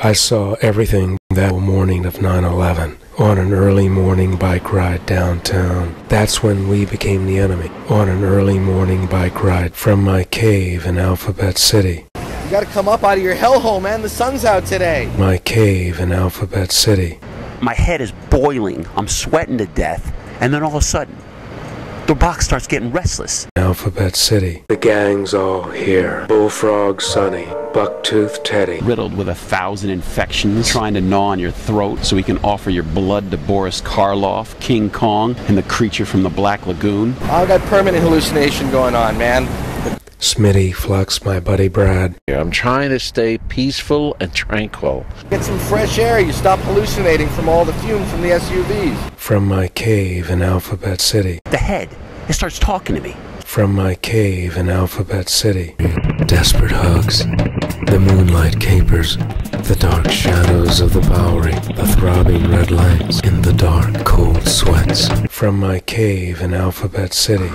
I saw everything that morning of 9/11 on an early morning bike ride downtown. That's when we became the enemy. On an early morning bike ride from my cave in Alphabet City. You gotta come up out of your hellhole, man. The sun's out today. My cave in Alphabet City. My head is boiling. I'm sweating to death. And then all of a sudden, the box starts getting restless. Alphabet City. The gang's all here. Bullfrog Sonny, Bucktooth Teddy. Riddled with 1,000 infections, trying to gnaw on your throat so we can offer your blood to Boris Karloff, King Kong, and the creature from the Black Lagoon. I've got permanent hallucination going on, man. Smitty, Flux, my buddy Brad. I'm trying to stay peaceful and tranquil. Get some fresh air. You stop hallucinating from all the fumes from the SUVs. From my cave in Alphabet City. The head, it starts talking to me. From my cave in Alphabet City. Desperate hugs. The moonlight capers. The dark shadows of the Bowery. The throbbing red lights in the dark, cold sweats. From my cave in Alphabet City.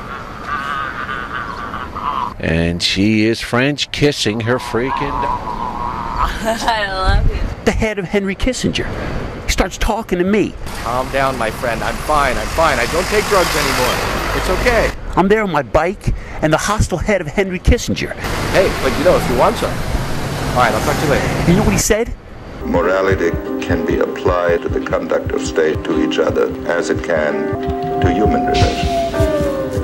And she is French kissing her freaking... I love you. The head of Henry Kissinger. He starts talking to me. Calm down, my friend. I'm fine. I don't take drugs anymore. It's okay. I'm there on my bike, and the hostile head of Henry Kissinger. Hey, but if you want some. All right, I'll talk to you later. You know what he said? Morality can be applied to the conduct of state to each other as it can to human relations.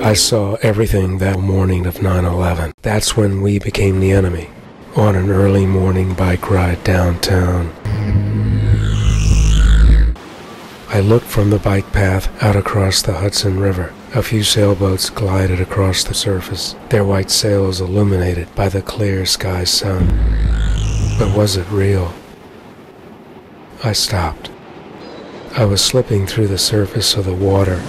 I saw everything that morning of 9/11. That's when we became the enemy. On an early morning bike ride downtown. I looked from the bike path out across the Hudson River. A few sailboats glided across the surface, their white sails illuminated by the clear sky sun. But was it real? I stopped. I was slipping through the surface of the water.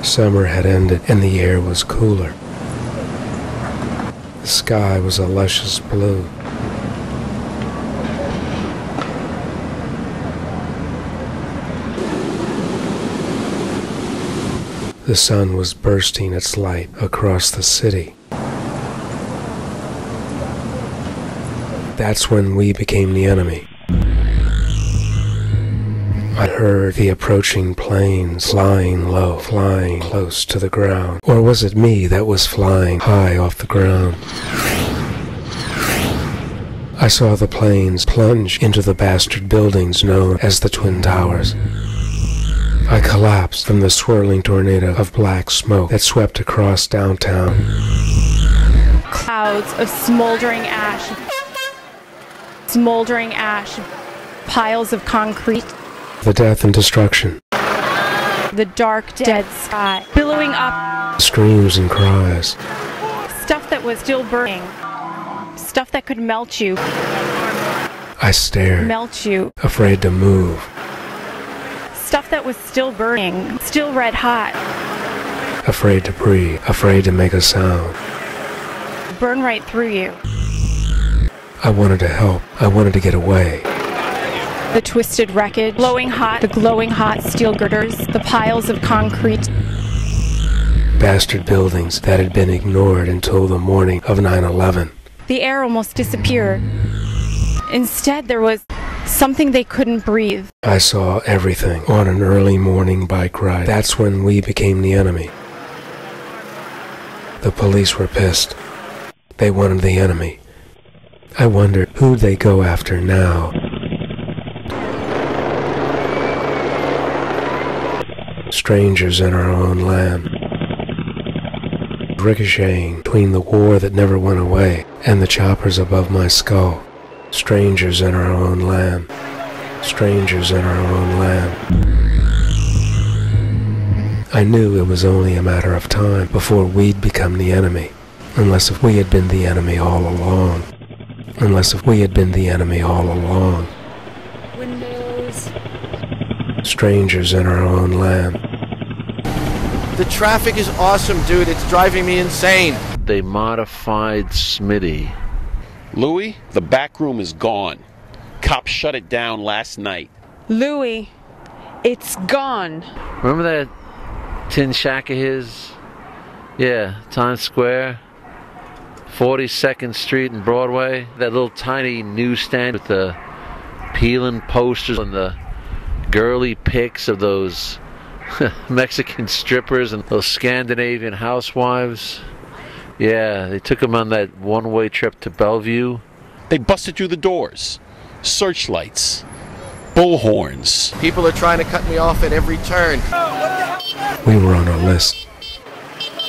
Summer had ended and the air was cooler. The sky was a luscious blue. The sun was bursting its light across the city. That's when we became the enemy. I heard the approaching planes flying low, flying close to the ground. Or was it me that was flying high off the ground? I saw the planes plunge into the bastard buildings known as the Twin Towers. I collapsed from the swirling tornado of black smoke that swept across downtown. Clouds of smoldering ash, piles of concrete. The death and destruction. The dark, dead sky, billowing up. Screams and cries. Stuff that was still burning. Stuff that could melt you. I stared. Melt you. Afraid to move. Stuff that was still burning, still red hot. Afraid to breathe. Afraid to make a sound. Burn right through you. I wanted to help. I wanted to get away. The twisted wreckage, glowing hot, the glowing hot steel girders, the piles of concrete. Bastard buildings that had been ignored until the morning of 9/11. The air almost disappeared. Instead, there was something they couldn't breathe. I saw everything on an early morning bike ride. That's when we became the enemy. The police were pissed. They wanted the enemy. I wondered who'd they go after now. Strangers in our own land. Ricocheting between the war that never went away and the choppers above my skull. Strangers in our own land. Strangers in our own land. I knew it was only a matter of time before we'd become the enemy. Unless if we had been the enemy all along. Unless if we had been the enemy all along. Windows. Strangers in our own land. The traffic is awesome, dude. It's driving me insane. They modified Smitty. Louis, the back room is gone. Cops shut it down last night. Louis, it's gone. Remember that tin shack of his? Yeah, Times Square. 42nd Street and Broadway. That little tiny newsstand with the peeling posters and the girly pics of those Mexican strippers and those Scandinavian housewives. Yeah, they took him on that one-way trip to Bellevue. They busted through the doors. Searchlights. Bullhorns. People are trying to cut me off at every turn. We were on a list.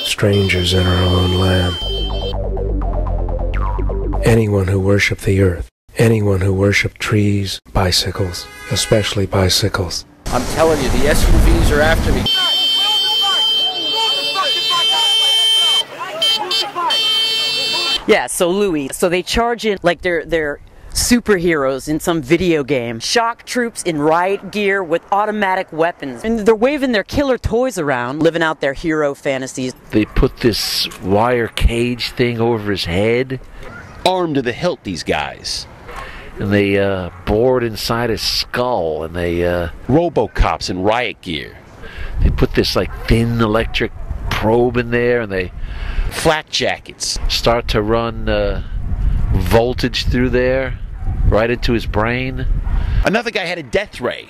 Strangers in our own land. Anyone who worshiped the earth. Anyone who worshiped trees, bicycles, especially bicycles. I'm telling you, the SUVs are after me. Yeah, so Louis, so they charge in like they're superheroes in some video game. Shock troops in riot gear with automatic weapons. And they're waving their killer toys around, living out their hero fantasies. They put this wire cage thing over his head. Armed to the hilt, these guys. And they bored inside his skull, and they Robocops in riot gear. they put this like thin electric probe in there, and they Flat jackets. start to run voltage through there, right into his brain. Another guy had a death ray.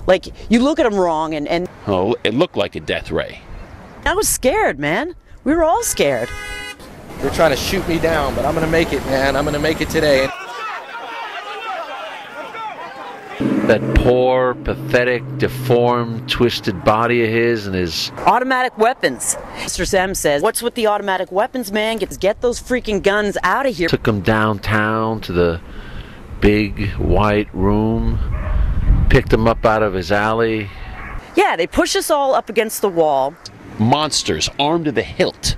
Like, you look at them wrong and Oh, it looked like a death ray. I was scared, man. We were all scared. They're trying to shoot me down, but I'm gonna make it, man. I'm gonna make it today. That poor, pathetic, deformed, twisted body of his and his... Automatic weapons. Mr. Sam says, what's with the automatic weapons, man? Get those freaking guns out of here. Took him downtown to the big white room, picked him up out of his alley. Yeah, they push us all up against the wall. Monsters armed to the hilt.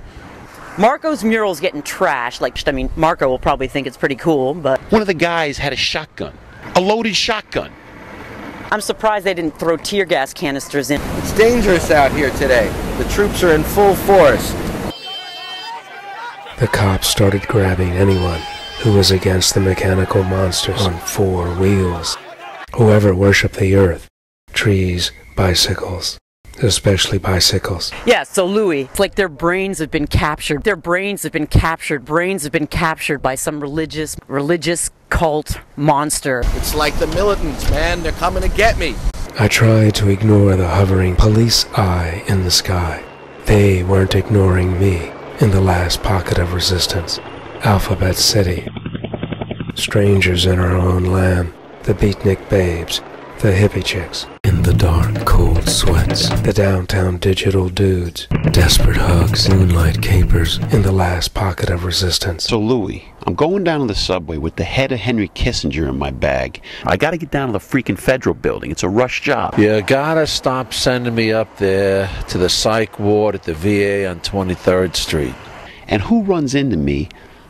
Marco's mural's getting trashed. Like, I mean, Marco will probably think it's pretty cool, but One of the guys had a shotgun. A loaded shotgun. I'm surprised they didn't throw tear gas canisters in. It's dangerous out here today. The troops are in full force. The cops started grabbing anyone who was against the mechanical monsters on 4 wheels. Whoever worshipped the earth, trees, bicycles, especially bicycles. Yeah, so Louis, it's like their brains have been captured. Their brains have been captured. Brains have been captured by some religious cult monster. It's like the militants, man. They're coming to get me. I tried to ignore the hovering police eye in the sky. They weren't ignoring me in the last pocket of resistance. Alphabet City. Strangers in our own land. The beatnik babes. The hippie chicks. In the dark, cold sweats. The downtown digital dudes. Desperate hugs. Moonlight capers. In the last pocket of resistance. So Louis, I'm going down to the subway with the head of Henry Kissinger in my bag. I gotta get down to the freaking federal building. It's a rush job. You gotta stop sending me up there to the psych ward at the VA on 23rd Street. And who runs into me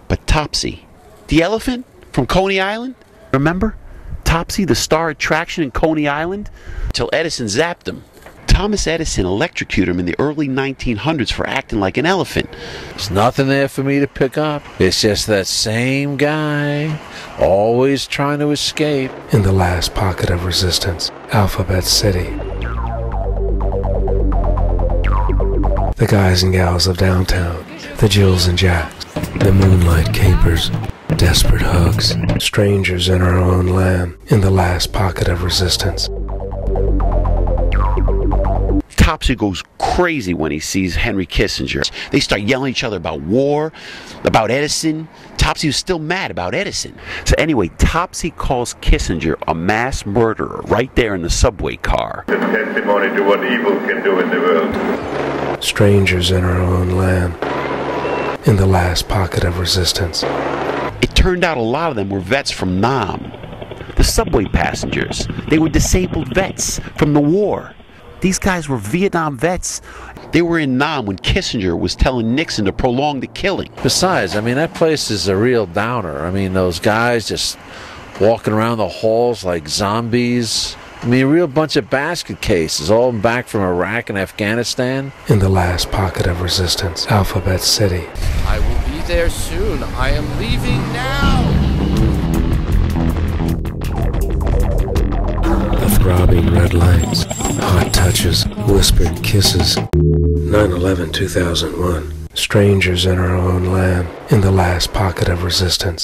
but Topsy? The elephant from Coney Island? Remember? Topsy, the star attraction in Coney Island? Till Edison zapped him. Thomas Edison electrocuted him in the early 1900s for acting like an elephant. There's nothing there for me to pick up. It's just that same guy, always trying to escape. In the last pocket of resistance. Alphabet City. The guys and gals of downtown. The Jills and Jacks. The moonlight capers. Desperate hugs. Strangers in our own land. In the last pocket of resistance. Topsy goes crazy when he sees Henry Kissinger. They start yelling at each other about war, about Edison. Topsy was still mad about Edison. So anyway, Topsy calls Kissinger a mass murderer right there in the subway car. The testimony to what evil can do in the world. Strangers in our own land. In the last pocket of resistance. It turned out a lot of them were vets from Nam. The subway passengers, they were disabled vets from the war. These guys were Vietnam vets. They were in Nam when Kissinger was telling Nixon to prolong the killing. Besides, I mean, that place is a real downer. I mean, those guys just walking around the halls like zombies. I mean, a real bunch of basket cases, all back from Iraq and Afghanistan. In the last pocket of resistance. Alphabet City. I will be there soon. I am leaving now. The throbbing red lights. Hot touches. Whispered kisses. 9/11/2001. strangers in our own land, in the last pocket of resistance.